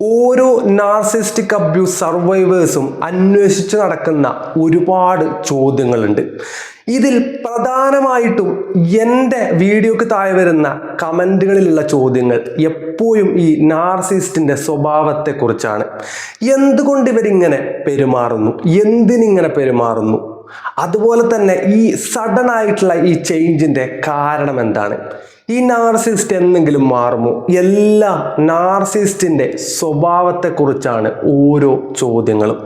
ഓരോ narcissistic abuse സർവൈവേഴ്സും അന്വേഷിച്ച് നടക്കുന്ന ഒരുപാട് ചോദ്യങ്ങളുണ്ട്. ഇതിൽ പ്രധാനമായിട്ടും എൻ്റെ വീഡിയോക്ക് താഴെ വരുന്ന കമൻറ്റുകളിലുള്ള ചോദ്യങ്ങൾ എപ്പോഴും ഈ നാർസിസ്റ്റിൻ്റെ സ്വഭാവത്തെക്കുറിച്ചാണ്. എന്തുകൊണ്ട് ഇവരിങ്ങനെ പെരുമാറുന്നു, എന്തിനിങ്ങനെ പെരുമാറുന്നു, അതുപോലെ തന്നെ ഈ സഡൻ ആയിട്ടുള്ള ഈ ചേഞ്ചിൻ്റെ കാരണം എന്താണ്, ഈ നാർസിസ്റ്റ് എന്തെങ്കിലും മാറുമോ, എല്ലാം നാർസിസ്റ്റിൻ്റെ സ്വഭാവത്തെക്കുറിച്ചാണ് ഓരോ ചോദ്യങ്ങളും.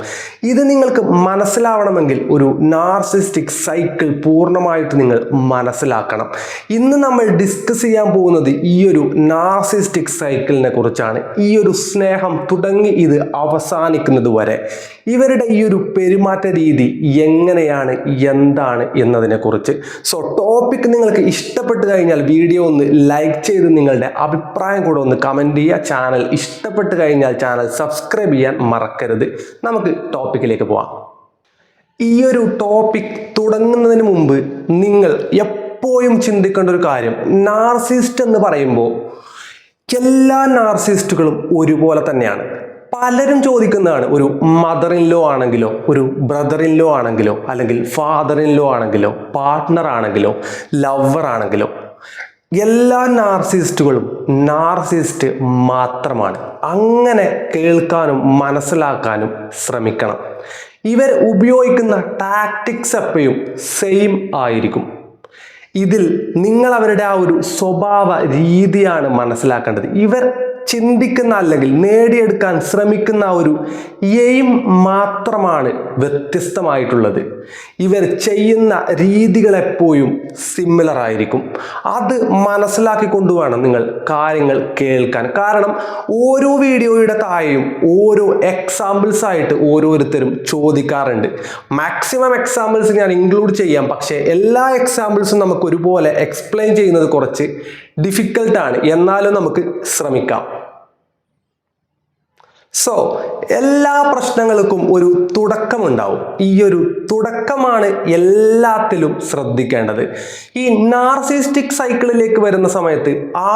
ഇത് നിങ്ങൾക്ക് മനസ്സിലാവണമെങ്കിൽ ഒരു നാർസിസ്റ്റിക് സൈക്കിൾ പൂർണ്ണമായിട്ട് നിങ്ങൾ മനസ്സിലാക്കണം. ഇന്ന് നമ്മൾ ഡിസ്കസ് ചെയ്യാൻ പോകുന്നത് ഈ ഒരു നാർസിസ്റ്റിക് സൈക്കിളിനെ കുറിച്ചാണ്. ഈ ഒരു സ്നേഹം തുടങ്ങി ഇത് അവസാനിക്കുന്നത് വരെ ഇവരുടെ ഈ ഒരു പെരുമാറ്റ രീതി എങ്ങനെയാണ്, എന്താണ് എന്നതിനെ കുറിച്ച്. സോ ടോപ്പിക് നിങ്ങൾക്ക് ഇഷ്ടപ്പെട്ട് കഴിഞ്ഞാൽ വീഡിയോ ഒന്ന് ലൈക്ക് ചെയ്ത് നിങ്ങളുടെ അഭിപ്രായം കൂടെ ഒന്ന് കമൻറ്റ് ചെയ്യുക. ചാനൽ ഇഷ്ടപ്പെട്ട് കഴിഞ്ഞാൽ ചാനൽ സബ്സ്ക്രൈബ് ചെയ്യാൻ മറക്കരുത്. നമുക്ക് ടോപ്പിക്കിലേക്ക് പോവാം. ഈ ഒരു ടോപ്പിക് തുടങ്ങുന്നതിന് മുമ്പ് നിങ്ങൾ എപ്പോഴും ചിന്തിക്കേണ്ട ഒരു കാര്യം, നാർസിസ്റ്റ് എന്ന് പറയുമ്പോൾ എല്ലാ നാർസിസ്റ്റുകളും ഒരുപോലെ തന്നെയാണ്. പലരും ചോദിക്കുന്നതാണ്, ഒരു മദർ ഇൻ ലോ ആണെങ്കിലോ, ഒരു ബ്രദർ ഇൻ ലോ ആണെങ്കിലോ, അല്ലെങ്കിൽ ഫാദർ ഇൻ ലോ ആണെങ്കിലോ, പാർട്ട്ണർ ആണെങ്കിലോ, ലവർ ആണെങ്കിലോ, എല്ലാ നാർസിസ്റ്റുകളും നാർസിസ്റ്റ് മാത്രമാണ്. അങ്ങനെ കേൾക്കാനും മനസ്സിലാക്കാനും ശ്രമിക്കണം. ഇവർ ഉപയോഗിക്കുന്ന ടാക്ടിക്സ് എപ്പോഴും സെയിം ആയിരിക്കും. ഇതിൽ നിങ്ങൾ അവരുടെ ആ ഒരു സ്വഭാവ രീതിയാണ് മനസ്സിലാക്കേണ്ടത്. ഇവർ ചിന്തിക്കുന്ന അല്ലെങ്കിൽ നേടിയെടുക്കാൻ ശ്രമിക്കുന്ന ഒരു എയിം മാത്രമാണ് വ്യത്യസ്തമായിട്ടുള്ളത്. ഇവർ ചെയ്യുന്ന രീതികൾ എപ്പോഴും സിമിലർ ആയിരിക്കും. അത് മനസ്സിലാക്കിക്കൊണ്ട് വേണം നിങ്ങൾ കാര്യങ്ങൾ കേൾക്കാൻ. കാരണം ഓരോ വീഡിയോയുടെ താഴെയും ഓരോ എക്സാമ്പിൾസ് ആയിട്ട് ഓരോരുത്തരും ചോദിക്കാറുണ്ട്. മാക്സിമം എക്സാമ്പിൾസ് ഞാൻ ഇൻക്ലൂഡ് ചെയ്യാം, പക്ഷേ എല്ലാ എക്സാമ്പിൾസും നമുക്ക് ഒരുപോലെ എക്സ്പ്ലെയിൻ ചെയ്യുന്നത് കുറച്ച് ഡിഫിക്കൽട്ടാണ്. എന്നാലും നമുക്ക് ശ്രമിക്കാം. സോ എല്ലാ പ്രശ്നങ്ങൾക്കും ഒരു തുടക്കമുണ്ടാവും. ഈ ഒരു തുടക്കമാണ് എല്ലാത്തിലും ശ്രദ്ധിക്കേണ്ടത്. ഈ നാർസിസ്റ്റിക് സൈക്കിളിലേക്ക് വരുന്ന സമയത്ത്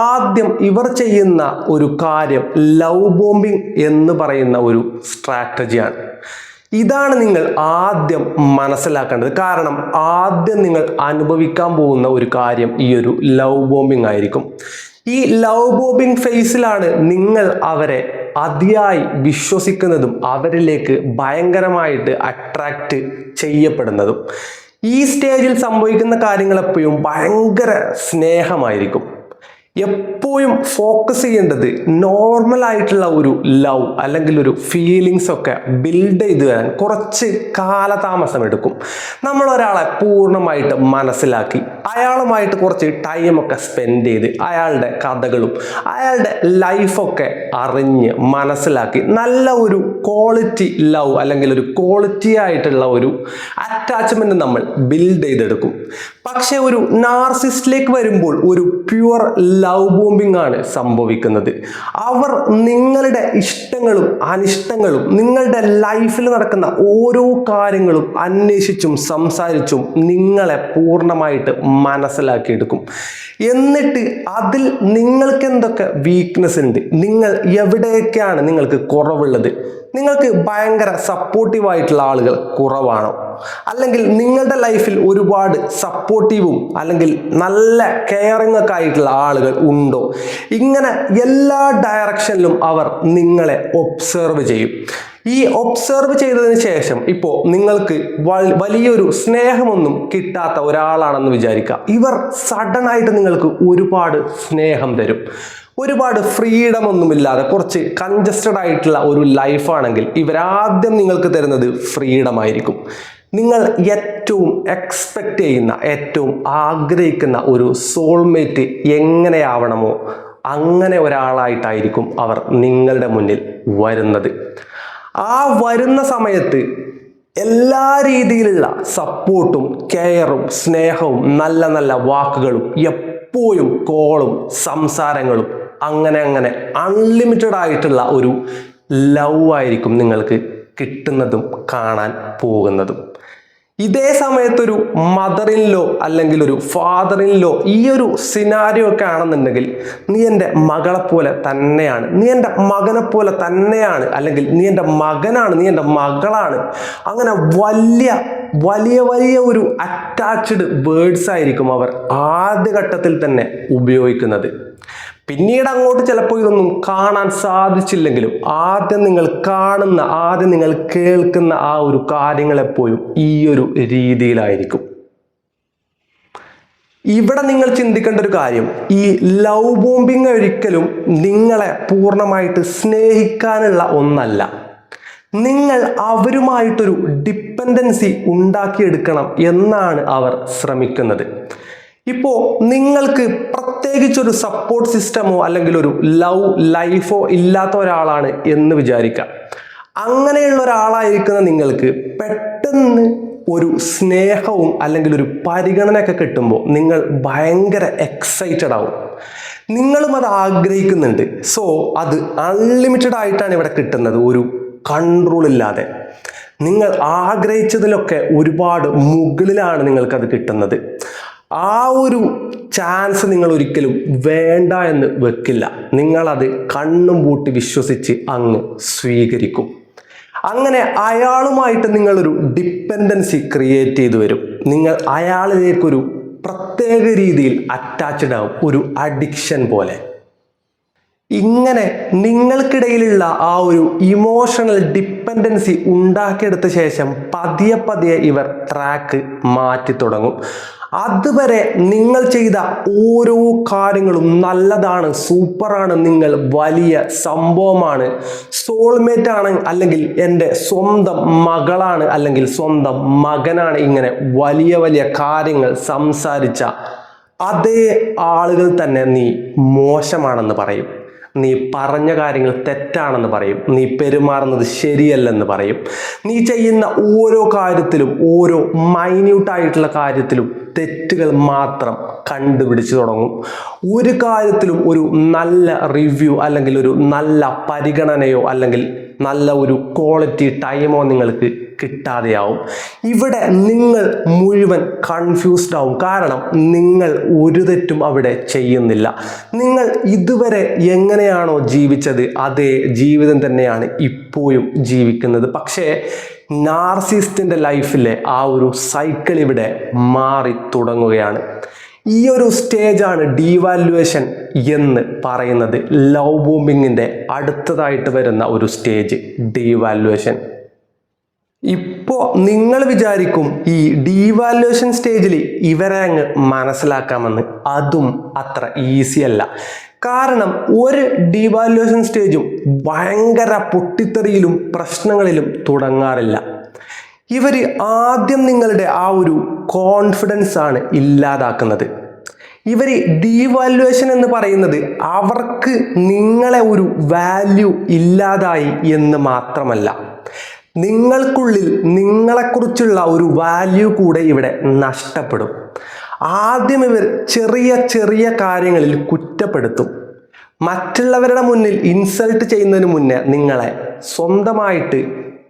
ആദ്യം ഇവർ ചെയ്യുന്ന ഒരു കാര്യം ലവ് ബോംബിംഗ് എന്ന് പറയുന്ന ഒരു സ്ട്രാറ്റജിയാണ്. ഇതാണ് നിങ്ങൾ ആദ്യം മനസ്സിലാക്കേണ്ടത്. കാരണം ആദ്യം നിങ്ങൾ അനുഭവിക്കാൻ പോകുന്ന ഒരു കാര്യം ഈ ഒരു ലവ് ബോംബിംഗ് ആയിരിക്കും. ഈ ലവ് ബോംബിംഗ് ഫേസിലാണ് നിങ്ങൾ അവരെ അതിയായി വിശ്വസിക്കുന്നതും അവരിലേക്ക് ഭയങ്കരമായിട്ട് അട്രാക്റ്റ് ചെയ്യപ്പെടുന്നതും. ഈ സ്റ്റേജിൽ സംഭവിക്കുന്ന കാര്യങ്ങൾ എപ്പോഴും ഭയങ്കര സ്നേഹമായിരിക്കും. എപ്പോഴും ഫോക്കസ് ചെയ്യേണ്ടത് നോർമൽ ആയിട്ടുള്ള ഒരു ലവ് അല്ലെങ്കിൽ ഒരു ഫീലിങ്സ് ഒക്കെ ബിൽഡ് ചെയ്ത് വരാൻ കുറച്ച് കാലതാമസം എടുക്കും. നമ്മൾ ഒരാളെ പൂർണ്ണമായിട്ട് മനസ്സിലാക്കി അയാളുമായിട്ട് കുറച്ച് ടൈമൊക്കെ സ്പെൻഡ് ചെയ്ത് അയാളുടെ കഥകളും അയാളുടെ ലൈഫൊക്കെ അറിഞ്ഞ് മനസ്സിലാക്കി നല്ല ഒരു ക്വാളിറ്റി ലവ് അല്ലെങ്കിൽ ഒരു ക്വാളിറ്റി ആയിട്ടുള്ള ഒരു അറ്റാച്ച്മെന്റ് നമ്മൾ ബിൽഡ് ചെയ്തെടുക്കും. പക്ഷെ ഒരു നാർസിസ്റ്റിലേക്ക് വരുമ്പോൾ ഒരു പ്യുവർ ലവ് ബോംബിംഗ് ആണ് സംഭവിക്കുന്നത്. അവർ നിങ്ങളുടെ ഇഷ്ടങ്ങളും അനിഷ്ടങ്ങളും നിങ്ങളുടെ ലൈഫിൽ നടക്കുന്ന ഓരോ കാര്യങ്ങളും അന്വേഷിച്ചും സംസാരിച്ചും നിങ്ങളെ പൂർണ്ണമായിട്ട് മനസ്സിലാക്കിയെടുക്കും. എന്നിട്ട് അതിൽ നിങ്ങൾക്ക് എന്തൊക്കെ വീക്ക്നെസ് ഉണ്ട്, നിങ്ങൾ എവിടെയൊക്കെയാണ് നിങ്ങൾക്ക് കുറവുള്ളത്, നിങ്ങൾക്ക് ഭയങ്കര സപ്പോർട്ടീവായിട്ടുള്ള ആളുകൾ കുറവാണോ, അല്ലെങ്കിൽ നിങ്ങളുടെ ലൈഫിൽ ഒരുപാട് സപ്പോർട്ടീവും അല്ലെങ്കിൽ നല്ല കെയറിംഗ് ഒക്കെ ആയിട്ടുള്ള ആളുകൾ ഉണ്ടോ, ഇങ്ങനെ എല്ലാ ഡയറക്ഷനിലും അവർ നിങ്ങളെ ഒബ്സർവ് ചെയ്യും. ഈ ഒബ്സർവ് ചെയ്തതിന് ശേഷം ഇപ്പോൾ നിങ്ങൾക്ക് വലിയൊരു സ്നേഹമൊന്നും കിട്ടാത്ത ഒരാളാണെന്ന് വിചാരിക്കുക. ഇവർ സഡനായിട്ട് നിങ്ങൾക്ക് ഒരുപാട് സ്നേഹം തരും. ഒരുപാട് ഫ്രീഡം ഒന്നുമില്ലാതെ കുറച്ച് കൺജസ്റ്റഡ് ആയിട്ടുള്ള ഒരു ലൈഫാണെങ്കിൽ ഇവരാദ്യം നിങ്ങൾക്ക് തരുന്നത് ഫ്രീഡം ആയിരിക്കും. നിങ്ങൾ ഏറ്റവും എക്സ്പെക്റ്റ് ചെയ്യുന്ന, ഏറ്റവും ആഗ്രഹിക്കുന്ന ഒരു സോൾമേറ്റ് എങ്ങനെയാവണമോ അങ്ങനെ ഒരാളായിട്ടായിരിക്കും അവർ നിങ്ങളുടെ മുന്നിൽ വരുന്നത്. ആ വരുന്ന സമയത്ത് എല്ലാ രീതിയിലുള്ള സപ്പോർട്ടും കെയറും സ്നേഹവും നല്ല നല്ല വാക്കുകളും എപ്പോഴും കോളും സംസാരങ്ങളും അങ്ങനെ അൺലിമിറ്റഡ് ആയിട്ടുള്ള ഒരു ലവ് ആയിരിക്കും നിങ്ങൾക്ക് കിട്ടുന്നതും കാണാൻ പോകുന്നതും. ഇതേ സമയത്തൊരു മദർ ഇൻ ലോ അല്ലെങ്കിൽ ഒരു ഫാദർ ഇൻ ലോ ഈ ഒരു സിനാരിയോ ഒക്കെ ആണെന്നുണ്ടെങ്കിൽ നീ എൻ്റെ മകളെ പോലെ തന്നെയാണ്, നീ എൻ്റെ മകനെ പോലെ തന്നെയാണ്, അല്ലെങ്കിൽ നീ എൻ്റെ മകനാണ്, നീ എൻ്റെ മകളാണ്, അങ്ങനെ വലിയ വലിയ വലിയ ഒരു അറ്റാച്ച്ഡ് വേർഡ്സ് ആയിരിക്കും അവർ ആദ്യഘട്ടത്തിൽ തന്നെ ഉപയോഗിക്കുന്നത്. പിന്നീട് അങ്ങോട്ട് ചിലപ്പോൾ ഇതൊന്നും കാണാൻ സാധിച്ചില്ലെങ്കിലും ആദ്യം നിങ്ങൾ കാണുന്ന, ആദ്യം നിങ്ങൾ കേൾക്കുന്ന ആ ഒരു കാര്യങ്ങളെപ്പോഴും ഈ ഒരു രീതിയിലായിരിക്കും. ഇവിടെ നിങ്ങൾ ചിന്തിക്കേണ്ട ഒരു കാര്യം, ഈ ലവ് ബോംബിങ് ഒരിക്കലും നിങ്ങളെ പൂർണ്ണമായിട്ട് സ്നേഹിക്കാനുള്ള ഒന്നല്ല. നിങ്ങൾ അവരുമായിട്ടൊരു ഡിപ്പെൻഡൻസി ഉണ്ടാക്കിയെടുക്കണം എന്നാണ് അവർ ശ്രമിക്കുന്നത്. ഇപ്പോൾ നിങ്ങൾക്ക് പ്രത്യേകിച്ചൊരു സപ്പോർട്ട് സിസ്റ്റമോ അല്ലെങ്കിൽ ഒരു ലവ് ലൈഫോ ഇല്ലാത്ത ഒരാളാണ് എന്ന് വിചാരിക്കാം. അങ്ങനെയുള്ള ഒരാളായിരിക്കുന്ന നിങ്ങൾക്ക് പെട്ടെന്ന് ഒരു സ്നേഹവും അല്ലെങ്കിൽ ഒരു പരിഗണനയൊക്കെ കിട്ടുമ്പോൾ നിങ്ങൾ ഭയങ്കര എക്സൈറ്റഡ് ആവും. നിങ്ങളും അത് ആഗ്രഹിക്കുന്നുണ്ട്. സോ അത് അൺലിമിറ്റഡ് ആയിട്ടാണ് ഇവിടെ കിട്ടുന്നത്, ഒരു കൺട്രോൾ ഇല്ലാതെ. നിങ്ങൾ ആഗ്രഹിച്ചതിലൊക്കെ ഒരുപാട് മുകളിലാണ് നിങ്ങൾക്കത് കിട്ടുന്നത്. ആ ഒരു ചാൻസ് നിങ്ങൾ ഒരിക്കലും വേണ്ട എന്ന് വെക്കില്ല. നിങ്ങളത് കണ്ണും പൂട്ടി വിശ്വസിച്ച് അങ്ങ് സ്വീകരിക്കും. അങ്ങനെ അയാളുമായിട്ട് നിങ്ങളൊരു ഡിപ്പെൻഡൻസി ക്രിയേറ്റ് ചെയ്തു വരും. നിങ്ങൾ അയാളിലേക്കൊരു പ്രത്യേക രീതിയിൽ അറ്റാച്ച്ഡ് ആവും, ഒരു അഡിക്ഷൻ പോലെ. ഇങ്ങനെ നിങ്ങൾക്കിടയിലുള്ള ആ ഒരു ഇമോഷണൽ ഡിപ്പെൻഡൻസി ഉണ്ടാക്കിയെടുത്ത ശേഷം പതിയെ പതിയെ ഇവർ ട്രാക്ക് മാറ്റി തുടങ്ങും. അതുവരെ നിങ്ങൾ ചെയ്ത ഓരോ കാര്യങ്ങളും നല്ലതാണ്, സൂപ്പറാണ്, നിങ്ങൾ വലിയ സംഭവമാണ്, സോൾമേറ്റ് ആണ്, അല്ലെങ്കിൽ എൻ്റെ സ്വന്തം മകളാണ്, അല്ലെങ്കിൽ സ്വന്തം മകനാണ്, ഇങ്ങനെ വലിയ വലിയ കാര്യങ്ങൾ സംസാരിച്ച അതേ ആളുകൾ തന്നെ നീ മോശമാണെന്ന് പറയും, നീ പറഞ്ഞ കാര്യങ്ങൾ തെറ്റാണെന്ന് പറയും, നീ പെരുമാറുന്നത് ശരിയല്ലെന്ന് പറയും. നീ ചെയ്യുന്ന ഓരോ കാര്യത്തിലും, ഓരോ മൈന്യൂട്ടായിട്ടുള്ള കാര്യത്തിലും തെറ്റുകൾ മാത്രം കണ്ടുപിടിച്ച് തുടങ്ങും. ഒരു കാര്യത്തിലും ഒരു നല്ല റിവ്യൂ അല്ലെങ്കിൽ ഒരു നല്ല പരിഗണനയോ അല്ലെങ്കിൽ നല്ല ഒരു ക്വാളിറ്റി ടൈമോ നിങ്ങൾക്ക് കിട്ടാതെയാവും. ഇവിടെ നിങ്ങൾ മുഴുവൻ കൺഫ്യൂസ്ഡ് ആവും. കാരണം നിങ്ങൾ ഒരു തെറ്റും അവിടെ ചെയ്യുന്നില്ല. നിങ്ങൾ ഇതുവരെ എങ്ങനെയാണോ ജീവിച്ചത് അതേ ജീവിതം തന്നെയാണ് ഇപ്പോഴും ജീവിക്കുന്നത്. പക്ഷേ നാർസിസ്റ്റിൻ്റെ ലൈഫിലെ ആ ഒരു സൈക്കിൾ ഇവിടെ മാറി തുടങ്ങുകയാണ്. ഈ ഒരു സ്റ്റേജാണ് ഡീവാലുവേഷൻ എന്ന് പറയുന്നത്. ലവ് ബോംബിങ്ങിൻ്റെ അടുത്തതായിട്ട് വരുന്ന ഒരു സ്റ്റേജ് ഡീവാലുവേഷൻ. ഇപ്പോൾ നിങ്ങൾ വിചാരിക്കും ഈ ഡീവാലുവേഷൻ സ്റ്റേജിൽ ഇവരെ അങ്ങ് മനസ്സിലാക്കാമെന്ന്. അതും അത്ര ഈസി അല്ല. കാരണം ഒരു ഡീവാലുവേഷൻ സ്റ്റേജും ഭയങ്കര പൊട്ടിത്തെറിയിലും പ്രശ്നങ്ങളിലും തുടങ്ങാറില്ല. ഇവർ ആദ്യം നിങ്ങളുടെ ആ ഒരു കോൺഫിഡൻസ് ആണ് ഇല്ലാതാക്കുന്നത്. ഇവർ ഡീവാലുവേഷൻ എന്ന് പറയുന്നത് അവർക്ക് നിങ്ങളെ ഒരു വാല്യൂ ഇല്ലാതായി എന്ന് മാത്രമല്ല, നിങ്ങൾക്കുള്ളിൽ നിങ്ങളെക്കുറിച്ചുള്ള ഒരു വാല്യൂ കൂടെ ഇവിടെ നഷ്ടപ്പെടും. ആദ്യം ഇവർ ചെറിയ ചെറിയ കാര്യങ്ങളിൽ കുറ്റപ്പെടുത്തും. മറ്റുള്ളവരുടെ മുന്നിൽ ഇൻസൾട്ട് ചെയ്യുന്നതിന് മുന്നേ നിങ്ങളെ സ്വന്തമായിട്ട്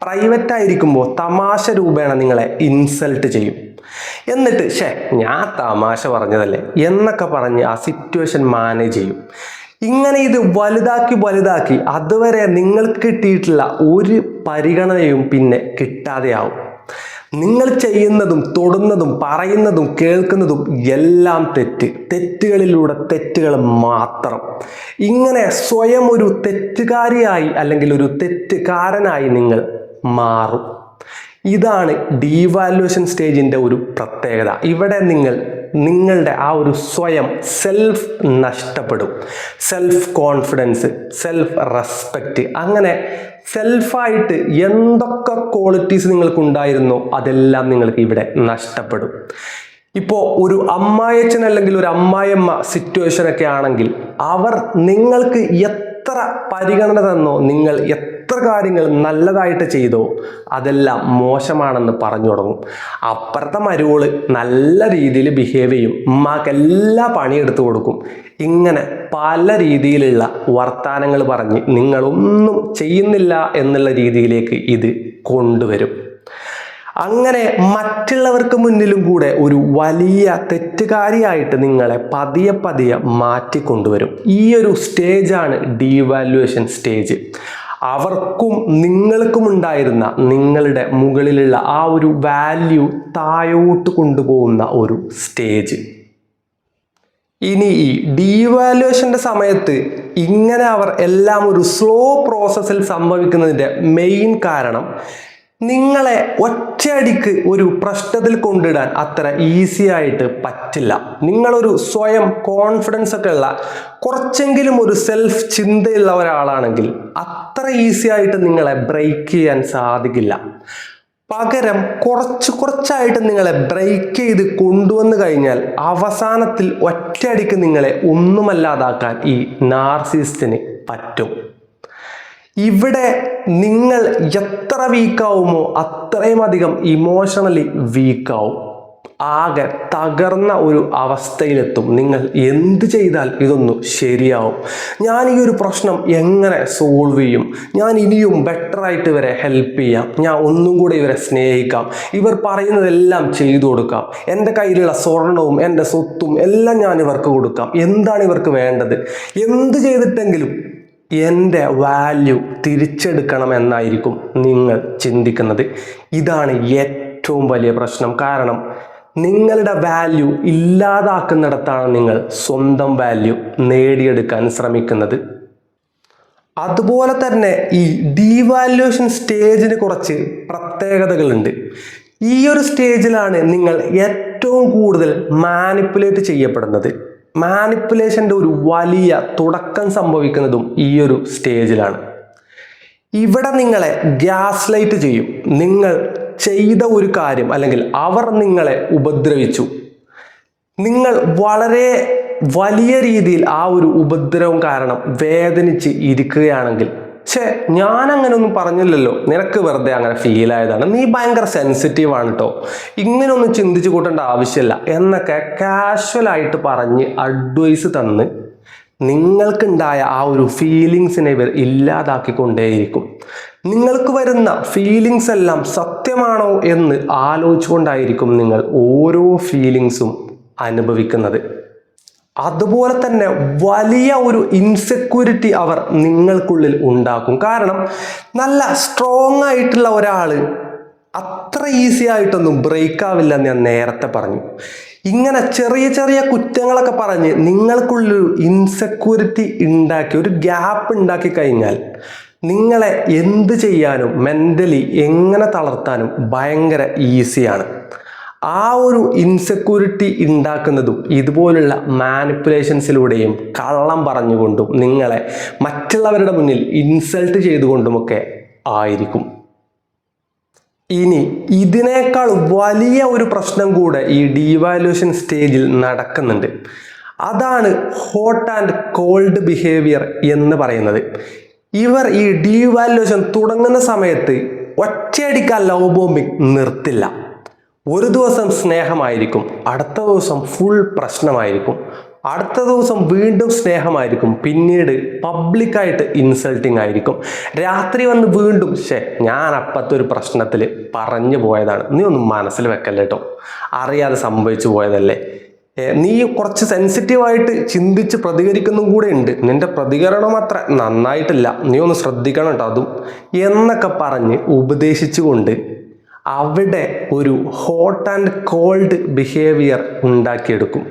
പ്രൈവറ്റ് ആയിരിക്കുമ്പോൾ തമാശ രൂപേണ നിങ്ങളെ ഇൻസൾട്ട് ചെയ്യും. എന്നിട്ട് ഞാൻ തമാശ പറഞ്ഞതല്ലേ എന്നൊക്കെ പറഞ്ഞ് ആ സിറ്റുവേഷൻ മാനേജ് ചെയ്യും. ഇങ്ങനെ ഇത് വലുതാക്കി അതുവരെ നിങ്ങൾക്ക് കിട്ടിയിട്ടുള്ള ഒരു പരിഗണനയും പിന്നെ കിട്ടാതെയാവും. നിങ്ങൾ ചെയ്യുന്നതും തൊടുന്നതും പറയുന്നതും കേൾക്കുന്നതും എല്ലാം തെറ്റുകളിലൂടെ തെറ്റുകൾ മാത്രം. ഇങ്ങനെ സ്വയം ഒരു തെറ്റുകാരിയായി അല്ലെങ്കിൽ ഒരു തെറ്റുകാരനായി നിങ്ങൾ മാറും. ഇതാണ് ഡീവാലുവേഷൻ സ്റ്റേജിൻ്റെ ഒരു പ്രത്യേകത. ഇവിടെ നിങ്ങളുടെ ആ ഒരു സ്വയം സെൽഫ് നഷ്ടപ്പെടും. സെൽഫ് കോൺഫിഡൻസ്, സെൽഫ് റെസ്പെക്റ്റ്, അങ്ങനെ സെൽഫായിട്ട് എന്തൊക്കെ ക്വാളിറ്റീസ് നിങ്ങൾക്കുണ്ടായിരുന്നോ അതെല്ലാം നിങ്ങൾക്ക് ഇവിടെ നഷ്ടപ്പെടും. ഇപ്പോൾ ഒരു അമ്മായച്ചൻ അല്ലെങ്കിൽ ഒരു അമ്മായിയമ്മ സിറ്റുവേഷനൊക്കെ ആണെങ്കിൽ അവർ നിങ്ങൾക്ക് എത്ര പരിഗണന തന്നോ, നിങ്ങൾ എത്ര കാര്യങ്ങൾ നല്ലതായിട്ട് ചെയ്തോ അതെല്ലാം മോശമാണെന്ന് പറഞ്ഞു തുടങ്ങും. അപ്പുറത്തെ മരുവോള് നല്ല രീതിയിൽ ബിഹേവ് ചെയ്യും, ഉമ്മാക്ക് എല്ലാ പണിയെടുത്ത് കൊടുക്കും. ഇങ്ങനെ പല രീതിയിലുള്ള വർത്താനങ്ങൾ പറഞ്ഞ് നിങ്ങളൊന്നും ചെയ്യുന്നില്ല എന്നുള്ള രീതിയിലേക്ക് ഇത് കൊണ്ടുവരും. അങ്ങനെ മറ്റുള്ളവർക്ക് മുന്നിലും കൂടെ ഒരു വലിയ തെറ്റുകാരിയായിട്ട് നിങ്ങളെ പതിയെ പതിയെ മാറ്റിക്കൊണ്ടുവരും. ഈ ഒരു സ്റ്റേജാണ് ഡീവാലുവേഷൻ സ്റ്റേജ്. അവർക്കും നിങ്ങൾക്കും ഉണ്ടായിരുന്ന നിങ്ങളുടെ മുകളിലുള്ള ആ ഒരു വാല്യൂ താഴോട്ട് കൊണ്ടുപോകുന്ന ഒരു സ്റ്റേജ്. ഇനി ഈ ഡീവാലുവേഷൻ്റെ സമയത്ത് ഇങ്ങനെ അവർ എല്ലാം ഒരു സ്ലോ പ്രോസസ്സിൽ സംഭവിക്കുന്നതിൻ്റെ മെയിൻ കാരണം നിങ്ങളെ ഒറ്റയടിക്ക് ഒരു പ്രശ്നത്തിൽ കൊണ്ടിടാൻ അത്ര ഈസി ആയിട്ട് പറ്റില്ല. നിങ്ങളൊരു സ്വയം കോൺഫിഡൻസ് ഒക്കെ ഉള്ള കുറച്ചെങ്കിലും ഒരു സെൽഫ് ചിന്തയുള്ള ഒരാളാണെങ്കിൽ അത്ര ഈസി ആയിട്ട് നിങ്ങളെ ബ്രേക്ക് ചെയ്യാൻ സാധിക്കില്ല. പകരം കുറച്ചായിട്ട് നിങ്ങളെ ബ്രേക്ക് ചെയ്ത് കൊണ്ടുവന്നു കഴിഞ്ഞാൽ അവസാനത്തിൽ ഒറ്റയടിക്ക് നിങ്ങളെ ഒന്നുമല്ലാതാക്കാൻ ഈ നാർസിസിസ്റ്റിന് പറ്റും. ഇവിടെ നിങ്ങൾ എത്ര വീക്കാവുമോ അത്രയും അധികം ഇമോഷണലി വീക്കാവും. ആകെ തകർന്ന ഒരു അവസ്ഥയിലെത്തും. നിങ്ങൾ എന്ത് ചെയ്താൽ ഇതൊന്നും ശരിയാവും, ഞാൻ ഈ ഒരു പ്രശ്നം എങ്ങനെ സോൾവ് ചെയ്യും, ഞാൻ ഇനിയും ബെറ്ററായിട്ട് ഇവരെ ഹെൽപ്പ് ചെയ്യാം, ഞാൻ ഒന്നും കൂടെ ഇവരെ സ്നേഹിക്കാം, ഇവർ പറയുന്നതെല്ലാം ചെയ്തു കൊടുക്കാം, എൻ്റെ കയ്യിലുള്ള സ്വർണവും എൻ്റെ സ്വത്തും എല്ലാം ഞാൻ ഇവർക്ക് കൊടുക്കാം, എന്താണ് ഇവർക്ക് വേണ്ടത്, എന്ത് ചെയ്തിട്ടെങ്കിലും എൻ്റെ വാല്യൂ തിരിച്ചെടുക്കണം എന്നായിരിക്കും നിങ്ങൾ ചിന്തിക്കുന്നത്. ഇതാണ് ഏറ്റവും വലിയ പ്രശ്നം. കാരണം നിങ്ങളുടെ വാല്യൂ ഇല്ലാതാക്കുന്നിടത്താണ് നിങ്ങൾ സ്വന്തം വാല്യൂ നേടിയെടുക്കാൻ ശ്രമിക്കുന്നത്. അതുപോലെ തന്നെ ഈ ഡീവാലുവേഷൻ സ്റ്റേജിന് കുറച്ച് പ്രത്യേകതകളുണ്ട്. ഈ ഒരു സ്റ്റേജിലാണ് നിങ്ങൾ ഏറ്റവും കൂടുതൽ മാനിപ്പുലേറ്റ് ചെയ്യപ്പെടുന്നത്. മാനിപ്പുലേഷൻ്റെ ഒരു വലിയ തുടക്കം സംഭവിക്കുന്നതും ഈ ഒരു സ്റ്റേജിലാണ്. ഇവിടെ നിങ്ങളെ ഗ്യാസ് ലൈറ്റ് ചെയ്യും. നിങ്ങൾ ചെയ്ത ഒരു കാര്യം അല്ലെങ്കിൽ അവർ നിങ്ങളെ ഉപദ്രവിച്ചു, നിങ്ങൾ വളരെ വലിയ രീതിയിൽ ആ ഒരു ഉപദ്രവം കാരണം വേദനിച്ച് ഇരിക്കുകയാണെങ്കിൽ, ഞാൻ അങ്ങനെ ഒന്നും പറഞ്ഞില്ലല്ലോ, നിനക്ക് വെറുതെ അങ്ങനെ ഫീൽ ആയതാണ്, നീ ഭയങ്കര സെൻസിറ്റീവ് ആണ് കേട്ടോ, ഇങ്ങനെയൊന്നും ചിന്തിച്ചു കൂട്ടേണ്ട ആവശ്യമില്ല എന്നൊക്കെ കാഷ്വലായിട്ട് പറഞ്ഞ് അഡ്വൈസ് തന്ന് നിങ്ങൾക്കുണ്ടായ ആ ഒരു ഫീലിങ്സിനെ ഇവർ ഇല്ലാതാക്കിക്കൊണ്ടേയിരിക്കും. നിങ്ങൾക്ക് വരുന്ന ഫീലിങ്സ് എല്ലാം സത്യമാണോ എന്ന് ആലോചിച്ചുകൊണ്ടായിരിക്കും നിങ്ങൾ ഓരോ ഫീലിങ്സും അനുഭവിക്കുന്നത്. അതുപോലെ തന്നെ വലിയ ഒരു ഇൻസെക്യൂരിറ്റി അവർ നിങ്ങൾക്കുള്ളിൽ ഉണ്ടാക്കും. കാരണം നല്ല സ്ട്രോങ് ആയിട്ടുള്ള ഒരാൾ അത്ര ഈസി ആയിട്ടൊന്നും ബ്രേക്ക് ആവില്ലെന്ന് ഞാൻ നേരത്തെ പറഞ്ഞു. ഇങ്ങനെ ചെറിയ ചെറിയ കുറ്റങ്ങളൊക്കെ പറഞ്ഞ് നിങ്ങൾക്കുള്ളൊരു ഇൻസെക്യൂരിറ്റി ഉണ്ടാക്കി ഒരു ഗ്യാപ്പ് ഉണ്ടാക്കി കഴിഞ്ഞാൽ നിങ്ങളെ എന്ത് ചെയ്യാനും മെൻ്റലി എങ്ങനെ തളർത്താനും ഭയങ്കര ഈസിയാണ്. ആ ഒരു ഇൻസെക്യൂരിറ്റി ഉണ്ടാക്കുന്നതും ഇതുപോലുള്ള മാനിപ്പുലേഷൻസിലൂടെയും കള്ളം പറഞ്ഞുകൊണ്ടും നിങ്ങളെ മറ്റുള്ളവരുടെ മുന്നിൽ ഇൻസൾട്ട് ചെയ്തുകൊണ്ടുമൊക്കെ ആയിരിക്കും. ഇനി ഇതിനേക്കാൾ വലിയ ഒരു പ്രശ്നം കൂടെ ഈ ഡീവാലുവേഷൻ സ്റ്റേജിൽ നടക്കുന്നുണ്ട്. അതാണ് ഹോട്ട് ആൻഡ് കോൾഡ് ബിഹേവിയർ എന്ന് പറയുന്നത്. ഇവർ ഈ ഡീവാലുവേഷൻ തുടങ്ങുന്ന സമയത്ത് ഒറ്റയടിക്ക് ലവ് ബോംബിംഗ് നിർത്തില്ല. ഒരു ദിവസം സ്നേഹമായിരിക്കും, അടുത്ത ദിവസം ഫുൾ പ്രശ്നമായിരിക്കും, അടുത്ത ദിവസം വീണ്ടും സ്നേഹമായിരിക്കും, പിന്നീട് പബ്ലിക്കായിട്ട് ഇൻസൾട്ടിങ് ആയിരിക്കും, രാത്രി വന്ന് വീണ്ടും ഞാൻ അപ്പത്തെ ഒരു പ്രശ്നത്തിൽ പറഞ്ഞു പോയതാണ്, നീ ഒന്നും മനസ്സിൽ വെക്കല്ലേ കേട്ടോ, അറിയാതെ സംഭവിച്ചു പോയതല്ലേ, നീ കുറച്ച് സെൻസിറ്റീവായിട്ട് ചിന്തിച്ച് പ്രതികരിക്കുന്നതും കൂടെ ഉണ്ട്, നിന്റെ പ്രതികരണം അത്ര നന്നായിട്ടില്ല, നീ ഒന്ന് ശ്രദ്ധിക്കണം കേട്ടോ അതും എന്നൊക്കെ പറഞ്ഞ് ഉപദേശിച്ചുകൊണ്ട് അവിടെ ഒരു ഹോട്ട് ആൻഡ് കോൾഡ് ബിഹേവിയർ ഉണ്ടാക്കിയെടുക്കും.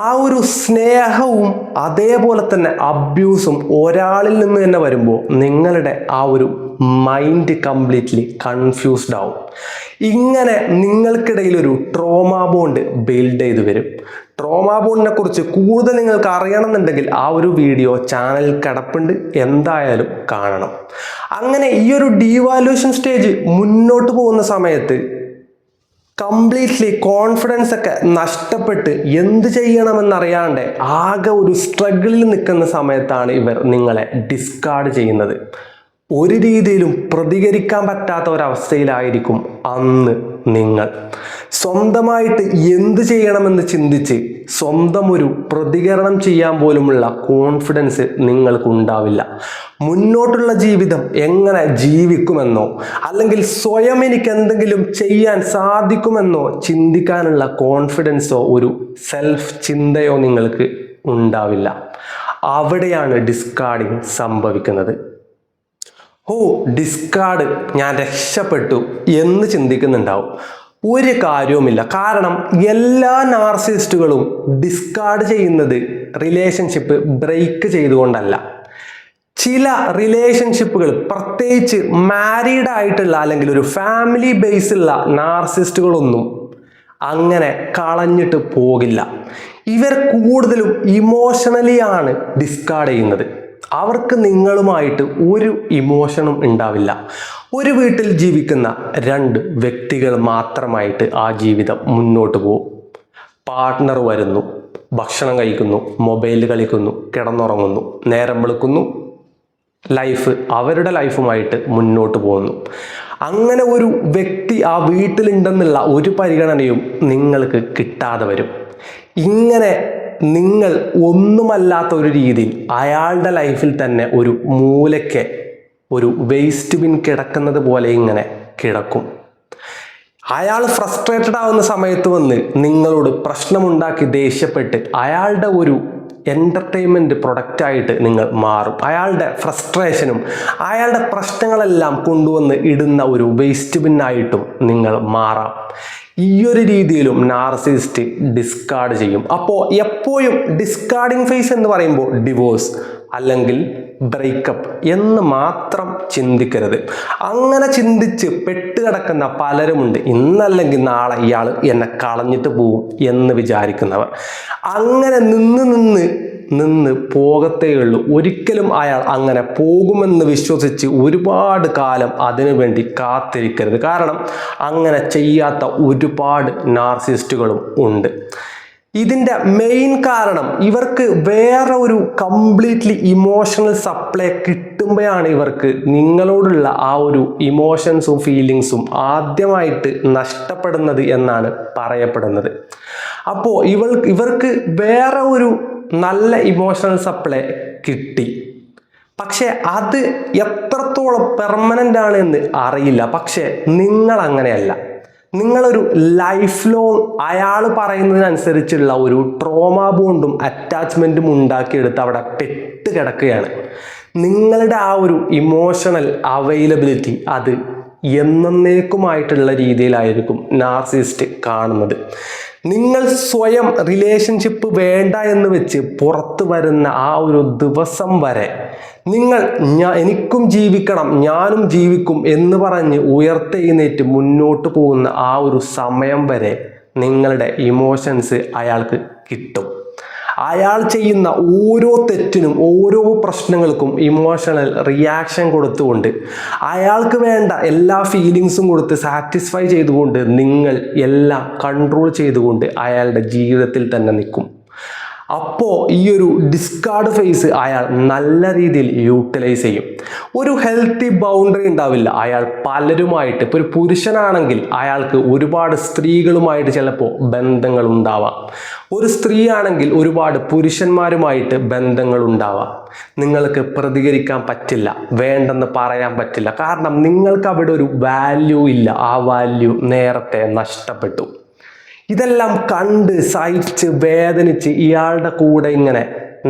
ആ ഒരു സ്നേഹവും അതേപോലെ തന്നെ അബ്യൂസും ഒരാളിൽ നിന്ന് തന്നെ വരുമ്പോൾ നിങ്ങളുടെ ആ ഒരു മൈൻഡ് കംപ്ലീറ്റ്ലി കൺഫ്യൂസ്ഡ് ആവും. ഇങ്ങനെ നിങ്ങൾക്കിടയിൽ ഒരു ട്രോമ ബോണ്ട് ബിൽഡ് ചെയ്ത് വരും. ട്രോമ ബോണ്ടിനെ കുറിച്ച് കൂടുതൽ നിങ്ങൾക്ക് അറിയണമെന്നുണ്ടെങ്കിൽ ആ ഒരു വീഡിയോ ചാനലിൽ കിടപ്പുണ്ട്, എന്തായാലും കാണണം. അങ്ങനെ ഈ ഒരു ഡീവാലുവേഷൻ സ്റ്റേജ് മുന്നോട്ട് പോകുന്ന സമയത്ത് കംപ്ലീറ്റ്ലി കോൺഫിഡൻസ് ഒക്കെ നഷ്ടപ്പെട്ട് എന്ത് ചെയ്യണമെന്നറിയാണ്ട് ആകെ ഒരു സ്ട്രഗിളിൽ നിൽക്കുന്ന സമയത്താണ് ഇവർ നിങ്ങളെ ഡിസ്കാർഡ് ചെയ്യുന്നത്. ഒരു രീതിയിലും പ്രതികരിക്കാൻ പറ്റാത്ത ഒരവസ്ഥയിലായിരിക്കും അന്ന് നിങ്ങൾ. സ്വന്തമായിട്ട് എന്ത് ചെയ്യണമെന്ന് ചിന്തിച്ച് സ്വന്തം ഒരു പ്രതികരണം ചെയ്യാൻ പോലുമുള്ള കോൺഫിഡൻസ് നിങ്ങൾക്കുണ്ടാവില്ല. മുന്നോട്ടുള്ള ജീവിതം എങ്ങനെ ജീവിക്കുമെന്നോ അല്ലെങ്കിൽ സ്വയം എനിക്ക് എന്തെങ്കിലും ചെയ്യാൻ സാധിക്കുമെന്നോ ചിന്തിക്കാനുള്ള കോൺഫിഡൻസോ ഒരു സെൽഫ് ചിന്തയോ നിങ്ങൾക്ക് ഉണ്ടാവില്ല. അവിടെയാണ് ഡിസ്കാർഡിങ് സംഭവിക്കുന്നത്. ഓ, ഡിസ്കാർഡ്, ഞാൻ രക്ഷപ്പെട്ടു എന്ന് ചിന്തിക്കുന്നുണ്ടാവും. ഒരു കാര്യവുമില്ല. കാരണം എല്ലാ നാർസിസിസ്റ്റുകളും ഡിസ്കാർഡ് ചെയ്യുന്നത് റിലേഷൻഷിപ്പ് ബ്രേക്ക് ചെയ്തുകൊണ്ടല്ല. ചില റിലേഷൻഷിപ്പുകൾ, പ്രത്യേകിച്ച് മാരീഡ് ആയിട്ടുള്ള അല്ലെങ്കിൽ ഒരു ഫാമിലി ബേസുള്ള നാർസിസ്റ്റുകളൊന്നും അങ്ങനെ കളഞ്ഞിട്ട് പോകില്ല. ഇവർ കൂടുതലും ഇമോഷണലി ആണ് ഡിസ്കാർഡ് ചെയ്യുന്നത്. അവർക്ക് നിങ്ങളുമായിട്ട് ഒരു ഇമോഷനും ഉണ്ടാവില്ല. ഒരു വീട്ടിൽ ജീവിക്കുന്ന രണ്ട് വ്യക്തികൾ മാത്രമായിട്ട് ആ ജീവിതം മുന്നോട്ട് പോകും. പാർട്ട്ണർ വരുന്നു, ഭക്ഷണം കഴിക്കുന്നു, മൊബൈൽ കളിക്കുന്നു, കിടന്നുറങ്ങുന്നു, നേരം വെളുക്കുന്നു, ലൈഫ് അവരുടെ ലൈഫുമായിട്ട് മുന്നോട്ട് പോകുന്നു. അങ്ങനെ ഒരു വ്യക്തി ആ വീട്ടിലുണ്ടെന്നുള്ള ഒരു പരിഗണനയും നിങ്ങൾക്ക് കിട്ടാതെ വരും. ഇങ്ങനെ നിങ്ങൾ ഒന്നുമല്ലാത്ത ഒരു രീതിയിൽ അയാളുടെ ലൈഫിൽ തന്നെ ഒരു മൂലയ്ക്ക് ഒരു വേസ്റ്റ് ബിൻ കിടക്കുന്നത് പോലെ ഇങ്ങനെ കിടക്കും. അയാൾ ഫ്രസ്ട്രേറ്റഡ് ആവുന്ന സമയത്ത് വന്ന് നിങ്ങളോട് പ്രശ്നമുണ്ടാക്കി ദേഷ്യപ്പെട്ട് അയാളുടെ ഒരു എൻ്റർടൈൻമെൻറ്റ് പ്രൊഡക്റ്റായിട്ട് നിങ്ങൾ മാറും. അയാളുടെ ഫ്രസ്ട്രേഷനും അയാളുടെ പ്രശ്നങ്ങളെല്ലാം കൊണ്ടുവന്ന് ഇടുന്ന ഒരു വേസ്റ്റ് ബിന്നായിട്ടും നിങ്ങൾ മാറാം. ഈ ഒരു രീതിയിലും നാർസിസിസ്റ്റ് ഡിസ്കാർഡ് ചെയ്യും. അപ്പോൾ എപ്പോഴും ഡിസ്കാർഡിങ് ഫേസ് എന്ന് പറയുമ്പോൾ ഡിവോഴ്സ് അല്ലെങ്കിൽ ബ്രേക്കപ്പ് എന്ന് മാത്രം ചിന്തിക്കരുത്. അങ്ങനെ ചിന്തിച്ച് പെട്ടുകിടക്കുന്ന പലരുമുണ്ട്. ഇന്നല്ലെങ്കിൽ നാളെ ഇയാൾ എന്നെ കളഞ്ഞിട്ട് പോവും എന്ന് വിചാരിക്കുന്നവർ. അങ്ങനെ നിന്ന് പോകത്തേയുള്ളൂ. ഒരിക്കലും അയാൾ അങ്ങനെ പോകുമെന്ന് വിശ്വസിച്ച് ഒരുപാട് കാലം അതിനു വേണ്ടി കാത്തിരിക്കരുത്. കാരണം അങ്ങനെ ചെയ്യാത്ത ഒരുപാട് നാർസിസ്റ്റുകളും ഉണ്ട്. ഇതിൻ്റെ മെയിൻ കാരണം ഇവർക്ക് വേറെ ഒരു കംപ്ലീറ്റ്ലി ഇമോഷണൽ സപ്ലൈ കിട്ടുമ്പോഴാണ് ഇവർക്ക് നിങ്ങളോടുള്ള ആ ഒരു ഇമോഷൻസും ഫീലിങ്സും ആദ്യമായിട്ട് നഷ്ടപ്പെടുന്നത് എന്നാണ് പറയപ്പെടുന്നത്. അപ്പോൾ ഇവർക്ക് വേറെ ഒരു നല്ല ഇമോഷണൽ സപ്ലൈ കിട്ടി, പക്ഷെ അത് എത്രത്തോളം പെർമനൻ്റ് ആണ് എന്ന് അറിയില്ല. പക്ഷെ നിങ്ങൾ അങ്ങനെയല്ല. നിങ്ങളൊരു ലൈഫ് ലോങ് അയാൾ പറയുന്നതിനനുസരിച്ചുള്ള ഒരു ട്രോമ ബോണ്ടും അറ്റാച്ച്മെൻറ്റും ഉണ്ടാക്കിയെടുത്ത് അവിടെ പെട്ട് കിടക്കുകയാണ്. നിങ്ങളുടെ ആ ഒരു ഇമോഷണൽ അവൈലബിലിറ്റി അത് എന്നേക്കുമായിട്ടുള്ള രീതിയിലായിരിക്കും നാർസിസിസ്റ്റ് കാണുന്നത്. നിങ്ങൾ സ്വയം റിലേഷൻഷിപ്പ് വേണ്ട എന്ന് വെച്ച് പുറത്തു വരുന്ന ആ ഒരു ദിവസം വരെ നിങ്ങൾ എനിക്കും ജീവിക്കണം, ഞാനും ജീവിക്കും എന്ന് പറഞ്ഞ് ഉയർത്തെഴുന്നേറ്റ് മുന്നോട്ട് പോകുന്ന ആ ഒരു സമയം വരെ നിങ്ങളുടെ ഇമോഷൻസ് അയാൾക്ക് കിട്ടും. അയാൾ ചെയ്യുന്ന ഓരോ തെറ്റിനും ഓരോ പ്രശ്നങ്ങൾക്കും ഇമോഷണൽ റിയാക്ഷൻ കൊടുത്തുകൊണ്ട് അയാൾക്ക് വേണ്ട എല്ലാ ഫീലിങ്സും കൊടുത്ത് സാറ്റിസ്ഫൈ ചെയ്തുകൊണ്ട് നിങ്ങൾ എല്ലാം കൺട്രോൾ ചെയ്തുകൊണ്ട് അയാളുടെ ജീവിതത്തിൽ തന്നെ നിൽക്കും. അപ്പോൾ ഈ ഒരു ഡിസ്കാർഡ് ഫേസ് അയാൾ നല്ല രീതിയിൽ യൂട്ടിലൈസ് ചെയ്യും. ഒരു ഹെൽത്തി ബൗണ്ടറി ഉണ്ടാവില്ല. അയാൾ പലരുമായിട്ട്, ഇപ്പോൾ ഒരു പുരുഷനാണെങ്കിൽ അയാൾക്ക് ഒരുപാട് സ്ത്രീകളുമായിട്ട് ചിലപ്പോൾ ബന്ധങ്ങൾ ഉണ്ടാവാം. ഒരു സ്ത്രീ ആണെങ്കിൽ ഒരുപാട് പുരുഷന്മാരുമായിട്ട് ബന്ധങ്ങൾ ഉണ്ടാവാം. നിങ്ങൾക്ക് പ്രതികരിക്കാൻ പറ്റില്ല, വേണ്ടെന്ന് പറയാൻ പറ്റില്ല. കാരണം നിങ്ങൾക്ക് അവിടെ ഒരു വാല്യൂ ഇല്ല. ആ വാല്യൂ നേരത്തെ നഷ്ടപ്പെട്ടു. ഇതെല്ലാം കണ്ട് സഹിച്ച് വേദനിച്ച് ഇയാളുടെ കൂടെ ഇങ്ങനെ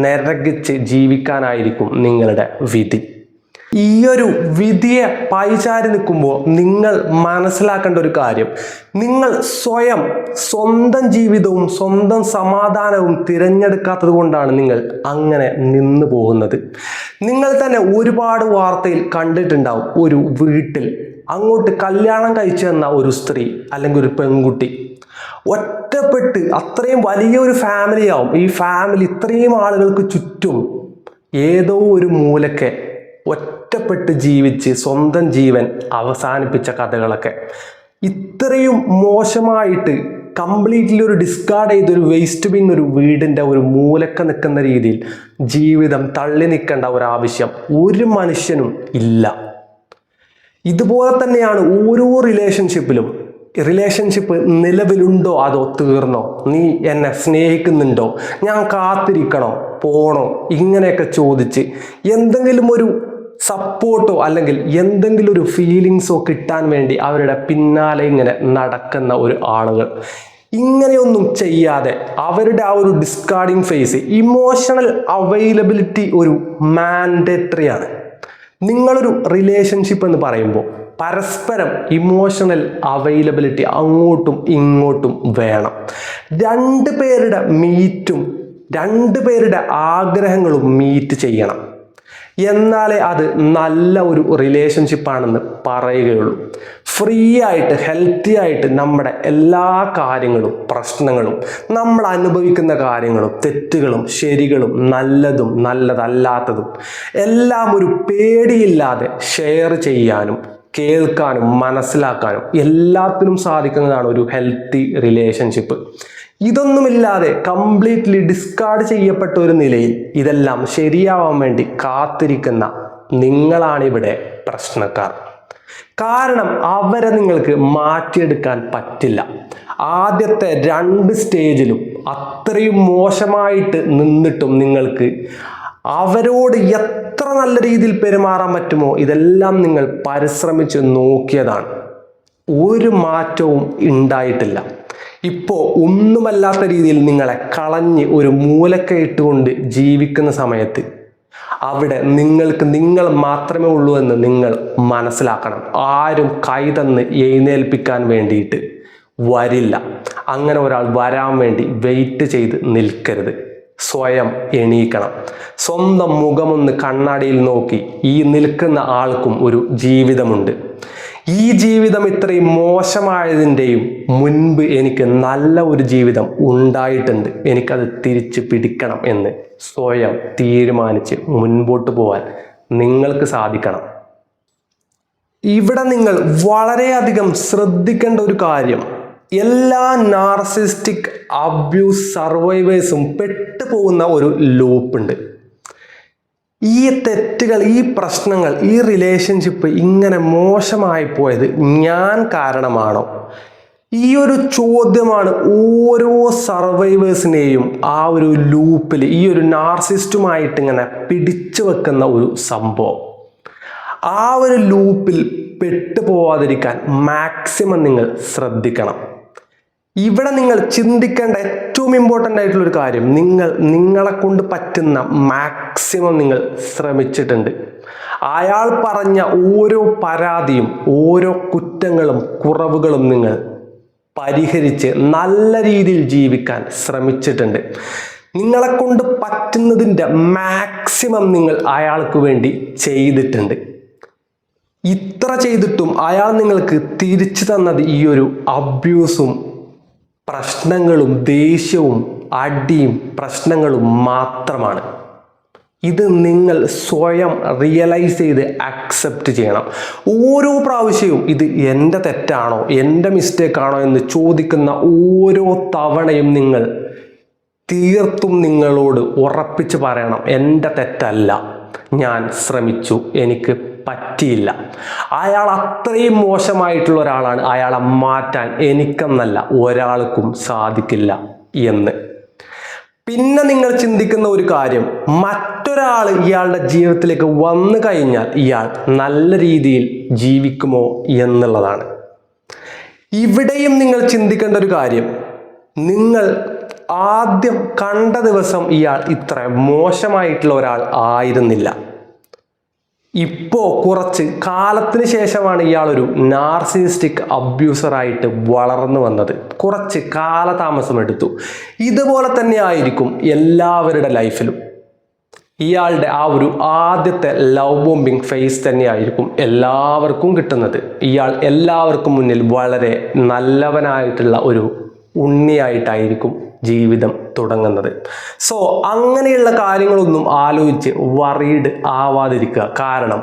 നരകിച്ച് ജീവിക്കാനായിരിക്കും നിങ്ങളുടെ വിധി. ഈ ഒരു വിധിയെ പഴിചാരി നിൽക്കുമ്പോൾ നിങ്ങൾ മനസ്സിലാക്കേണ്ട ഒരു കാര്യം, നിങ്ങൾ സ്വന്തം ജീവിതവും സ്വന്തം സമാധാനവും തിരഞ്ഞെടുക്കാത്തത് കൊണ്ടാണ് നിങ്ങൾ അങ്ങനെ നിന്നു പോകുന്നത്. നിങ്ങൾ തന്നെ ഒരുപാട് വാർത്തയിൽ കണ്ടിട്ടുണ്ടാവും. ഒരു വീട്ടിൽ അങ്ങോട്ട് കല്യാണം കഴിച്ചു തന്ന ഒരു സ്ത്രീ അല്ലെങ്കിൽ ഒരു പെൺകുട്ടി ഒറ്റപ്പെട്ട്, അത്രയും വലിയൊരു ഫാമിലിയാവും, ഈ ഫാമിലി ഇത്രയും ആളുകൾക്ക് ചുറ്റും ഏതോ ഒരു മൂലയ്ക്ക് ഒറ്റപ്പെട്ട് ജീവിച്ച് സ്വന്തം ജീവൻ അവസാനിപ്പിച്ച കഥകളൊക്കെ. ഇത്രയും മോശമായിട്ട് കംപ്ലീറ്റ്ലി ഒരു ഡിസ്കാർഡ് ചെയ്തൊരു വേസ്റ്റ് ബിൻ ഒരു വീടിൻ്റെ ഒരു മൂലക്ക നിൽക്കുന്ന രീതിയിൽ ജീവിതം തള്ളി നിൽക്കേണ്ട ഒരാവശ്യം ഒരു മനുഷ്യനും ഇല്ല. ഇതുപോലെ തന്നെയാണ് ഓരോ റിലേഷൻഷിപ്പ് നിലവിലുണ്ടോ അതോ തീർന്നോ, നീ എന്നെ സ്നേഹിക്കുന്നുണ്ടോ, ഞാൻ കാത്തിരിക്കണോ പോണോ, ഇങ്ങനെയൊക്കെ ചോദിച്ച് എന്തെങ്കിലും ഒരു സപ്പോർട്ടോ അല്ലെങ്കിൽ എന്തെങ്കിലും ഒരു ഫീലിങ്സോ കിട്ടാൻ വേണ്ടി അവരുടെ പിന്നാലെ ഇങ്ങനെ നടക്കുന്ന ഒരു ആളുകൾ. ഇങ്ങനെയൊന്നും ചെയ്യാതെ അവരുടെ ആ ഒരു ഡിസ്കാർഡിങ് ഫേസ്, ഇമോഷണൽ അവൈലബിലിറ്റി ഒരു മാൻഡേറ്ററി ആണ്. നിങ്ങളൊരു റിലേഷൻഷിപ്പ് എന്ന് പറയുമ്പോൾ പരസ്പരം ഇമോഷണൽ അവൈലബിലിറ്റി അങ്ങോട്ടും ഇങ്ങോട്ടും വേണം. രണ്ടുപേരുടെ രണ്ടുപേരുടെ ആഗ്രഹങ്ങളും മീറ്റ് ചെയ്യണം. എന്നാലേ അത് നല്ല ഒരു റിലേഷൻഷിപ്പാണെന്ന് പറയുകയുള്ളൂ. ഫ്രീ ആയിട്ട് ഹെൽത്തി ആയിട്ട് നമ്മുടെ എല്ലാ കാര്യങ്ങളും പ്രശ്നങ്ങളും നമ്മൾ അനുഭവിക്കുന്ന കാര്യങ്ങളും തെറ്റുകളും ശരികളും നല്ലതും നല്ലതല്ലാത്തതും എല്ലാം ഒരു പേടിയില്ലാതെ ഷെയർ ചെയ്യാനും കേൾക്കാനും മനസ്സിലാക്കാനും എല്ലാത്തിനും സാധിക്കുന്നതാണ് ഒരു ഹെൽത്തി റിലേഷൻഷിപ്പ്. ഇതൊന്നുമില്ലാതെ കംപ്ലീറ്റ്ലി ഡിസ്കാർഡ് ചെയ്യപ്പെട്ട ഒരു നിലയിൽ ഇതെല്ലാം ശരിയാവാൻ വേണ്ടി കാത്തിരിക്കുന്ന നിങ്ങളാണിവിടെ പ്രശ്നക്കാർ. കാരണം അവരെ നിങ്ങൾക്ക് മാറ്റിയെടുക്കാൻ പറ്റില്ല. ആദ്യത്തെ 2 സ്റ്റേജിലും അത്രയും മോശമായിട്ട് നിന്നിട്ടും നിങ്ങൾക്ക് അവരോട് എത്ര നല്ല രീതിയിൽ പെരുമാറാൻ പറ്റുമോ ഇതെല്ലാം നിങ്ങൾ പരിശ്രമിച്ച് നോക്കിയതാണ്. ഒരു മാറ്റവും ഉണ്ടായിട്ടില്ല. ഇപ്പോൾ ഒന്നുമല്ലാത്ത രീതിയിൽ നിങ്ങളെ കളഞ്ഞ് ഒരു മൂലക്ക ഇട്ടുകൊണ്ട് ജീവിക്കുന്ന സമയത്ത് അവിടെ നിങ്ങൾ മാത്രമേ ഉള്ളൂ എന്ന് നിങ്ങൾ മനസ്സിലാക്കണം. ആരും കൈ തന്ന് എഴുന്നേൽപ്പിക്കാൻ വേണ്ടിയിട്ട് വരില്ല. അങ്ങനെ ഒരാൾ വരാൻ വേണ്ടി വെയിറ്റ് ചെയ്ത് നിൽക്കരുത്. സ്വയം എണീക്കണം. സ്വന്തം മുഖമൊന്ന് കണ്ണാടിയിൽ നോക്കി ഈ നിൽക്കുന്ന ആൾക്കും ഒരു ജീവിതമുണ്ട്. ഈ ജീവിതം ഇത്രയും മോശമായതിൻ്റെയും മുൻപ് എനിക്ക് നല്ല ഒരു ജീവിതം ഉണ്ടായിട്ടുണ്ട്, എനിക്കത് തിരിച്ചു പിടിക്കണം എന്ന് സ്വയം തീരുമാനിച്ച് മുൻപോട്ട് പോകാൻ നിങ്ങൾക്ക് സാധിക്കണം. ഇവിടെ നിങ്ങൾ വളരെയധികം ശ്രദ്ധിക്കേണ്ട ഒരു കാര്യം, എല്ലാ നാർസിസ്റ്റിക് അബ്യൂസ് സർവൈവേഴ്സും പെട്ടുപോകുന്ന ഒരു ലൂപ്പുണ്ട്. ഈ തെറ്റുകൾ, ഈ പ്രശ്നങ്ങൾ, ഈ റിലേഷൻഷിപ്പ് ഇങ്ങനെ മോശമായി പോയത് ഞാൻ കാരണമാണോ? ഈ ഒരു ചോദ്യമാണ് ഓരോ സർവൈവേഴ്സിനെയും ആ ഒരു ലൂപ്പിൽ, ഈ ഒരു നാർസിസ്റ്റുമായിട്ട് ഇങ്ങനെ പിടിച്ചു വെക്കുന്ന ഒരു സംഭവം. ആ ഒരു ലൂപ്പിൽ പെട്ടുപോവാതിരിക്കാൻ മാക്സിമം നിങ്ങൾ ശ്രദ്ധിക്കണം. ഇവിടെ നിങ്ങൾ ചിന്തിക്കേണ്ട ഏറ്റവും ഇമ്പോർട്ടൻ്റ് ആയിട്ടുള്ളൊരു കാര്യം, നിങ്ങളെ കൊണ്ട് പറ്റുന്ന മാക്സിമം നിങ്ങൾ ശ്രമിച്ചിട്ടുണ്ട്. അയാൾ പറഞ്ഞ ഓരോ പരാതിയും ഓരോ കുറ്റങ്ങളും കുറവുകളും നിങ്ങൾ പരിഹരിച്ച് നല്ല രീതിയിൽ ജീവിക്കാൻ ശ്രമിച്ചിട്ടുണ്ട്. നിങ്ങളെ കൊണ്ട് പറ്റുന്നതിൻ്റെ മാക്സിമം നിങ്ങൾ അയാൾക്ക് വേണ്ടി ചെയ്തിട്ടുണ്ട്. ഇത്ര ചെയ്തിട്ടും അയാൾ നിങ്ങൾക്ക് തിരിച്ചു തന്നത് ഈ ഒരു അബ്യൂസും പ്രശ്നങ്ങളും ദേഷ്യവും അടിയും പ്രശ്നങ്ങളും മാത്രമാണ്. ഇത് നിങ്ങൾ സ്വയം റിയലൈസ് ചെയ്ത് അക്സെപ്റ്റ് ചെയ്യണം. ഓരോ പ്രാവശ്യവും ഇത് എൻ്റെ തെറ്റാണോ, എൻ്റെ മിസ്റ്റേക്കാണോ എന്ന് ചോദിക്കുന്ന ഓരോ തവണയും നിങ്ങൾ തീർത്തും നിങ്ങളോട് ഉറപ്പിച്ച് പറയണം, എൻ്റെ തെറ്റല്ല, ഞാൻ ശ്രമിച്ചു, എനിക്ക് പറ്റിയില്ല. അയാൾ അത്രയും മോശമായിട്ടുള്ള ഒരാളാണ്, അയാളെ മാറ്റാൻ എനിക്കെന്നല്ല ഒരാൾക്കും സാധിക്കില്ല എന്ന്. പിന്നെ നിങ്ങൾ ചിന്തിക്കുന്ന ഒരു കാര്യം, മറ്റൊരാൾ ഇയാളുടെ ജീവിതത്തിലേക്ക് വന്നു കഴിഞ്ഞാൽ ഇയാൾ നല്ല രീതിയിൽ ജീവിക്കുമോ എന്നുള്ളതാണ്. ഇവിടെയും നിങ്ങൾ ചിന്തിക്കേണ്ട ഒരു കാര്യം, നിങ്ങൾ ആദ്യം കണ്ട ദിവസം ഇയാൾ ഇത്ര മോശമായിട്ടുള്ള ഒരാൾ ആയിരുന്നില്ല. ഇപ്പോൾ കുറച്ച് കാലത്തിന് ശേഷമാണ് ഇയാളൊരു നാർസിസ്റ്റിക് അബ്യൂസറായിട്ട് വളർന്നു വന്നത്. കുറച്ച് കാലതാമസം എടുത്തു. ഇതുപോലെ തന്നെ ആയിരിക്കും എല്ലാവരുടെ ലൈഫിലും. ഇയാളുടെ ആ ഒരു ആദ്യത്തെ ലവ് ബോംബിംഗ് ഫേസ് തന്നെയായിരിക്കും എല്ലാവർക്കും കിട്ടുന്നത്. ഇയാൾ എല്ലാവർക്കും മുന്നിൽ വളരെ നല്ലവനായിട്ടുള്ള ഒരു ഉണ്ണിയായിട്ടായിരിക്കും ജീവിതം തുടങ്ങുന്നത്. സോ അങ്ങനെയുള്ള കാര്യങ്ങളൊന്നും ആലോചിച്ച് വറീഡ് ആവാതിരിക്കുക. കാരണം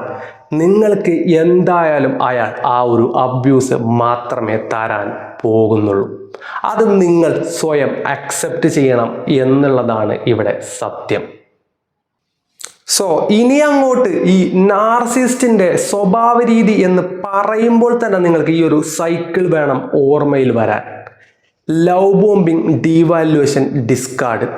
നിങ്ങൾക്ക് എന്തായാലും അയാൾ ആ ഒരു അബ്യൂസ് മാത്രമേ തരാൻ പോകുന്നുള്ളൂ. അത് നിങ്ങൾ സ്വയം അക്സെപ്റ്റ് ചെയ്യണം എന്നുള്ളതാണ് ഇവിടെ സത്യം. സോ ഇനി അങ്ങോട്ട് ഈ നാർസിസ്റ്റിന്റെ സ്വഭാവ രീതി എന്ന് പറയുമ്പോൾ തന്നെ നിങ്ങൾക്ക് ഈ ഒരു സൈക്കിൾ വേണം ഓർമ്മയിൽ വരാൻ. Love bombing, devaluation, discard.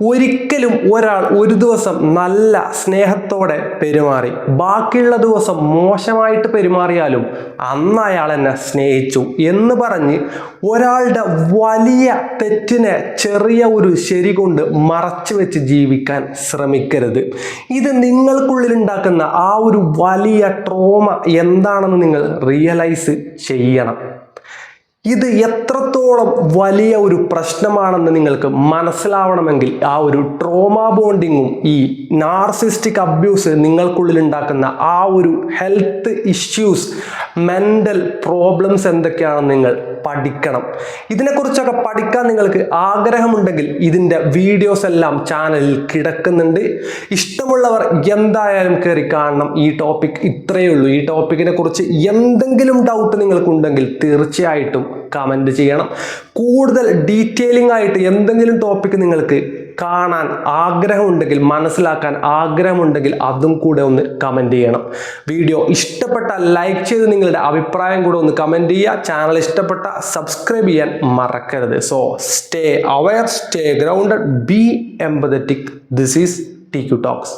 ഒരിക്കലും ഒരാൾ ഒരു ദിവസം നല്ല സ്നേഹത്തോടെ പെരുമാറി ബാക്കിയുള്ള ദിവസം മോശമായിട്ട് പെരുമാറിയാലും അന്ന് അയാൾ എന്നെ സ്നേഹിച്ചു എന്ന് പറഞ്ഞ് ഒരാളുടെ വലിയ തെറ്റിനെ ചെറിയ ഒരു ശരി കൊണ്ട് മറച്ചു വെച്ച് ജീവിക്കാൻ ശ്രമിക്കരുത്. ഇത് നിങ്ങൾക്കുള്ളിൽ ഉണ്ടാക്കുന്ന ആ ഒരു വലിയ ട്രോമ എന്താണെന്ന് നിങ്ങൾ റിയലൈസ് ചെയ്യണം. ഇത് എത്രത്തോളം വലിയ ഒരു പ്രശ്നമാണെന്ന് നിങ്ങൾക്ക് മനസ്സിലാവണമെങ്കിൽ ആ ഒരു ട്രോമ ബോണ്ടിങ്ങും ഈ നാർസിസ്റ്റിക് അബ്യൂസ് നിങ്ങൾക്കുള്ളിൽ ഉണ്ടാക്കുന്ന ആ ഒരു ഹെൽത്ത് ഇഷ്യൂസ്, മെൻ്റൽ പ്രോബ്ലംസ് എന്തൊക്കെയാണെന്ന് നിങ്ങൾ പഠിക്കണം. ഇതിനെക്കുറിച്ചൊക്കെ പഠിക്കാൻ നിങ്ങൾക്ക് ആഗ്രഹമുണ്ടെങ്കിൽ ഇതിൻ്റെ വീഡിയോസ് എല്ലാം ചാനലിൽ കിടക്കുന്നുണ്ട്. ഇഷ്ടമുള്ളവർ എന്തായാലും കയറി കാണണം. ഈ ടോപ്പിക് ഇത്രയേ ഉള്ളൂ. ഈ ടോപ്പിക്കിനെ കുറിച്ച് എന്തെങ്കിലും ഡൗട്ട് നിങ്ങൾക്കുണ്ടെങ്കിൽ തീർച്ചയായിട്ടും കമൻറ്റ് ചെയ്യണം. കൂടുതൽ ഡീറ്റെയിലിംഗ് ആയിട്ട് എന്തെങ്കിലും ടോപ്പിക്ക് നിങ്ങൾക്ക് കാണാൻ ആഗ്രഹമുണ്ടെങ്കിൽ, മനസ്സിലാക്കാൻ ആഗ്രഹമുണ്ടെങ്കിൽ അതും കൂടെ ഒന്ന് കമൻറ്റ് ചെയ്യണം. വീഡിയോ ഇഷ്ടപ്പെട്ടാൽ ലൈക്ക് ചെയ്ത് നിങ്ങളുടെ അഭിപ്രായം കൂടെ ഒന്ന് കമൻറ്റ് ചെയ്യുക. ചാനൽ ഇഷ്ടപ്പെട്ട സബ്സ്ക്രൈബ് ചെയ്യാൻ മറക്കരുത്. So stay aware, stay grounded, B empathetic. This is TQ Talks.